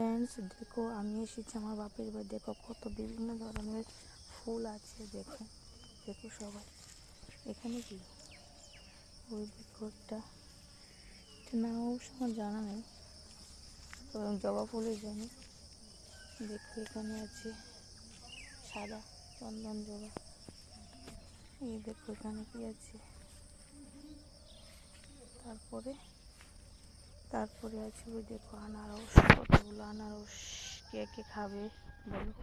Friends देखो আমি এসেছি আমার বাপের বাড়ি। দেখো কত বিভিন্ন ধরনের ফুল আছে। দেখো দেখো সবাই এখানে কি ওই দেখো একটা নাম অবশ্য আমার জানা নেই, তবে জবা ফুলের জানি। দেখো এখানে আছে সাদা চন্দন জবা। এই দেখো এখানে কি আছে। তারপরে আছে ওই দেখো আনারস, কতগুলো আনারস, কে কে খাবে বলো।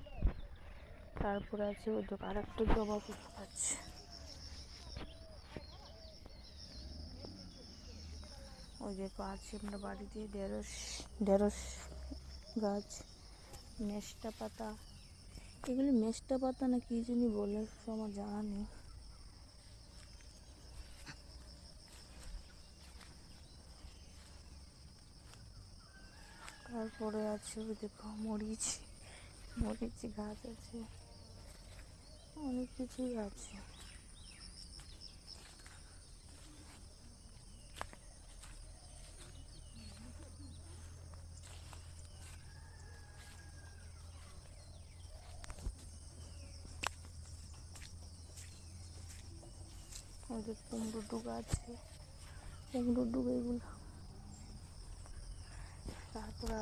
তারপরে আছে ওই দেখো আর একটু জবা ফুল আছে। ওই দেখো আছে আমরা বাড়িতে ঢেঁড়স গাছ, মেষ্টা পাতা, এগুলি মেষ্টা পাতা না কি জানি বলে, আমার জানা নেই। তারপরে আছে ওই দেখো মরিচ গাছ আছে, অনেক কিছুই আছে। ওই যে কুমড়ো ডুগা আছে, কুমড়ো ডুগা এগুলো। তারপরে